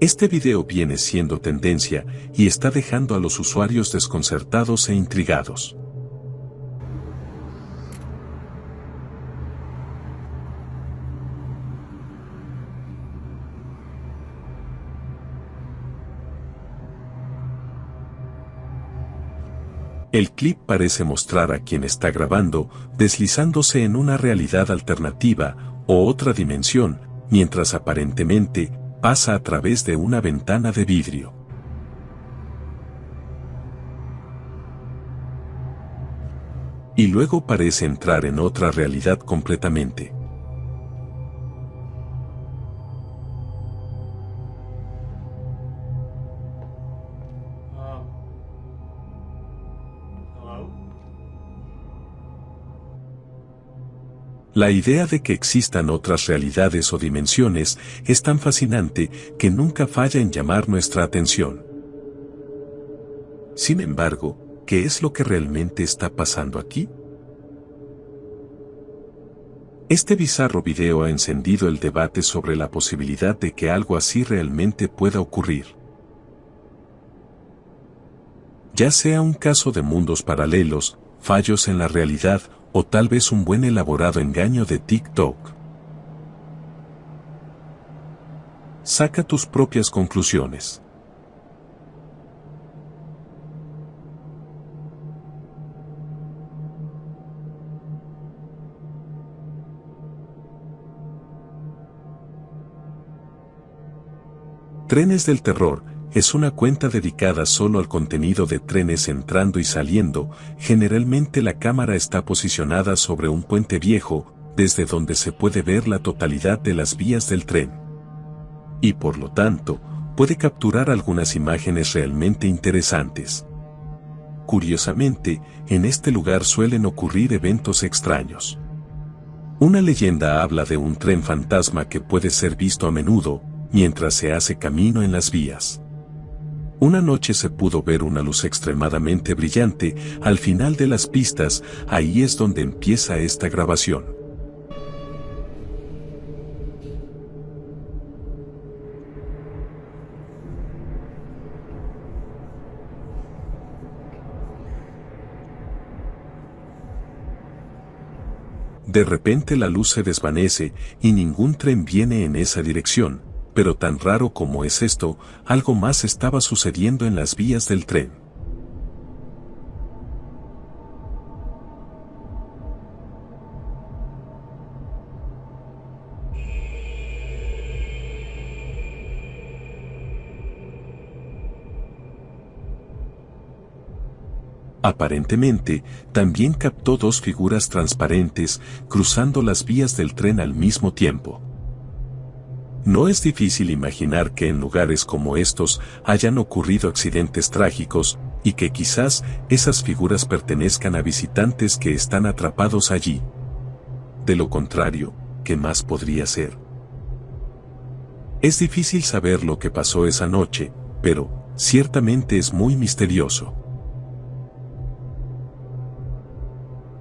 Este video viene siendo tendencia y está dejando a los usuarios desconcertados e intrigados. El clip parece mostrar a quien está grabando deslizándose en una realidad alternativa o otra dimensión, mientras aparentemente pasa a través de una ventana de vidrio. Y luego parece entrar en otra realidad completamente. La idea de que existan otras realidades o dimensiones es tan fascinante que nunca falla en llamar nuestra atención. Sin embargo, ¿qué es lo que realmente está pasando aquí? Este bizarro video ha encendido el debate sobre la posibilidad de que algo así realmente pueda ocurrir. Ya sea un caso de mundos paralelos, fallos en la realidad, o tal vez un buen elaborado engaño de TikTok. Saca tus propias conclusiones. Trenes del Terror es una cuenta dedicada solo al contenido de trenes entrando y saliendo. Generalmente la cámara está posicionada sobre un puente viejo, desde donde se puede ver la totalidad de las vías del tren. Y por lo tanto, puede capturar algunas imágenes realmente interesantes. Curiosamente, en este lugar suelen ocurrir eventos extraños. Una leyenda habla de un tren fantasma que puede ser visto a menudo, mientras se hace camino en las vías. Una noche se pudo ver una luz extremadamente brillante al final de las pistas. Ahí es donde empieza esta grabación. De repente la luz se desvanece y ningún tren viene en esa dirección. Pero tan raro como es esto, algo más estaba sucediendo en las vías del tren. Aparentemente, también captó dos figuras transparentes cruzando las vías del tren al mismo tiempo. No es difícil imaginar que en lugares como estos hayan ocurrido accidentes trágicos, y que quizás esas figuras pertenezcan a visitantes que están atrapados allí. De lo contrario, ¿qué más podría ser? Es difícil saber lo que pasó esa noche, pero ciertamente es muy misterioso.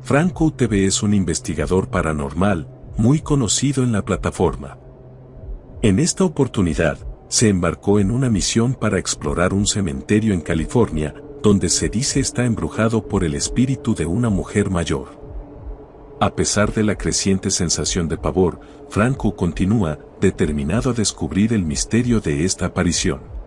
Franco TV es un investigador paranormal, muy conocido en la plataforma. En esta oportunidad, se embarcó en una misión para explorar un cementerio en California, donde se dice está embrujado por el espíritu de una mujer mayor. A pesar de la creciente sensación de pavor, Franco continúa, determinado a descubrir el misterio de esta aparición.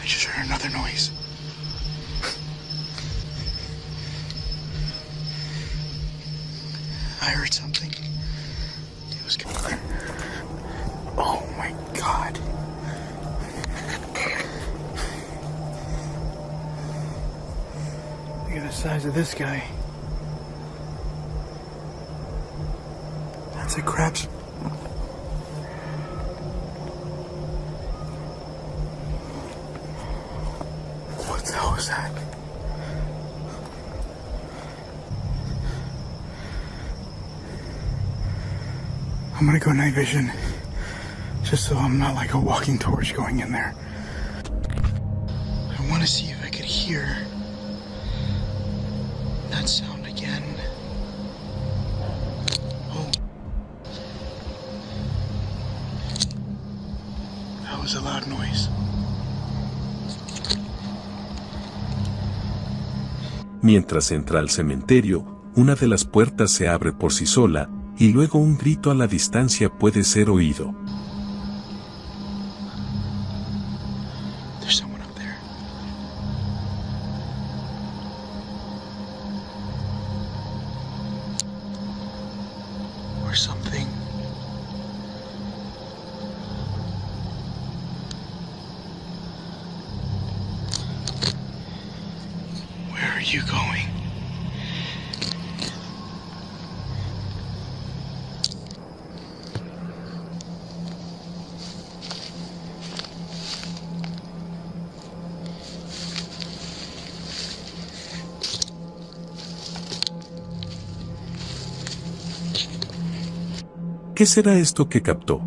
I just heard another noise. I heard something. It was coming. Oh my God. Look at the size of this guy. That's a crab's. What the hell was that? I'm gonna go night vision, just so I'm not like a walking torch going in there. I want to see if I could hear that sound again. Oh. That was a loud noise. Mientras entra al cementerio, una de las puertas se abre por sí sola, y luego un grito a la distancia puede ser oído. There's someone up there. Or something. Where are you going? ¿Qué será esto que captó?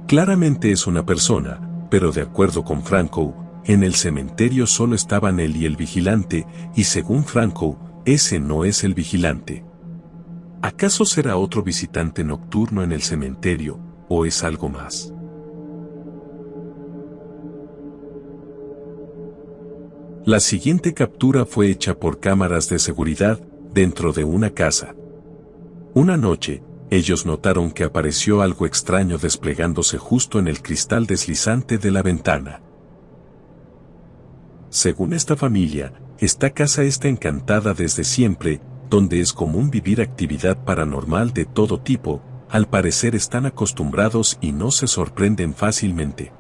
Claramente es una persona, pero de acuerdo con Franco, en el cementerio solo estaban él y el vigilante, y según Franco, ese no es el vigilante. ¿Acaso será otro visitante nocturno en el cementerio, o es algo más? La siguiente captura fue hecha por cámaras de seguridad, dentro de una casa. Una noche, ellos notaron que apareció algo extraño desplegándose justo en el cristal deslizante de la ventana. Según esta familia, esta casa está encantada desde siempre, donde es común vivir actividad paranormal de todo tipo, al parecer están acostumbrados y no se sorprenden fácilmente.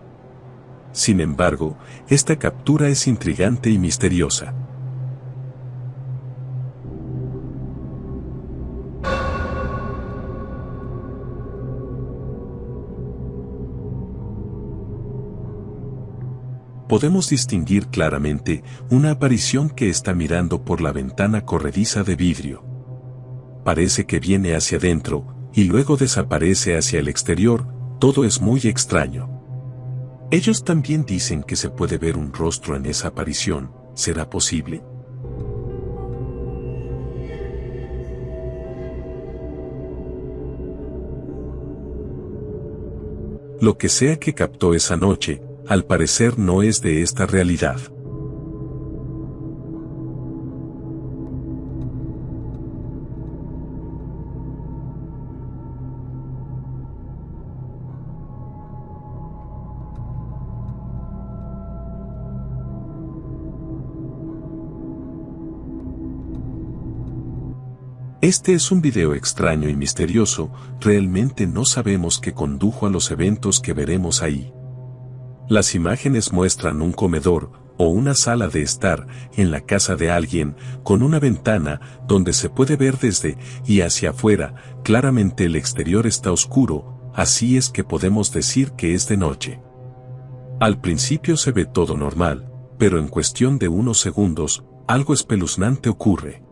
Sin embargo, esta captura es intrigante y misteriosa. Podemos distinguir claramente una aparición que está mirando por la ventana corrediza de vidrio. Parece que viene hacia adentro, y luego desaparece hacia el exterior, todo es muy extraño. Ellos también dicen que se puede ver un rostro en esa aparición, ¿será posible? Lo que sea que captó esa noche, al parecer no es de esta realidad. Este es un video extraño y misterioso, realmente no sabemos qué condujo a los eventos que veremos ahí. Las imágenes muestran un comedor, o una sala de estar, en la casa de alguien, con una ventana, donde se puede ver desde y hacia afuera, claramente el exterior está oscuro, así es que podemos decir que es de noche. Al principio se ve todo normal, pero en cuestión de unos segundos, algo espeluznante ocurre.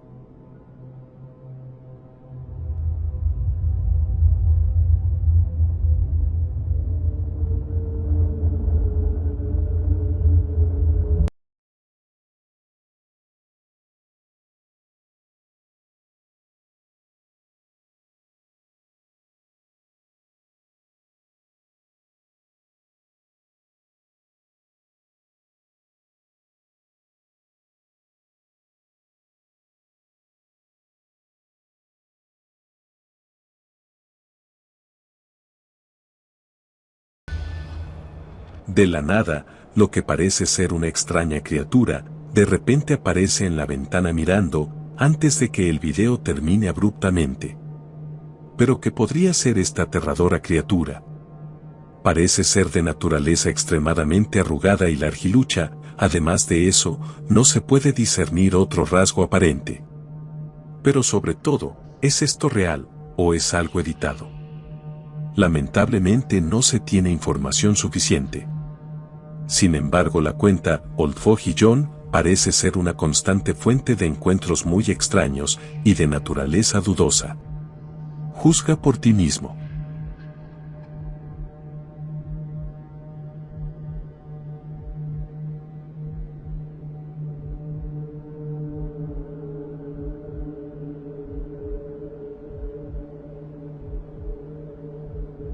De la nada, lo que parece ser una extraña criatura, de repente aparece en la ventana mirando, antes de que el video termine abruptamente. ¿Pero qué podría ser esta aterradora criatura? Parece ser de naturaleza extremadamente arrugada y largilucha, además de eso, no se puede discernir otro rasgo aparente. Pero sobre todo, ¿es esto real, o es algo editado? Lamentablemente no se tiene información suficiente. Sin embargo, la cuenta Old Foggy John parece ser una constante fuente de encuentros muy extraños y de naturaleza dudosa. Juzga por ti mismo.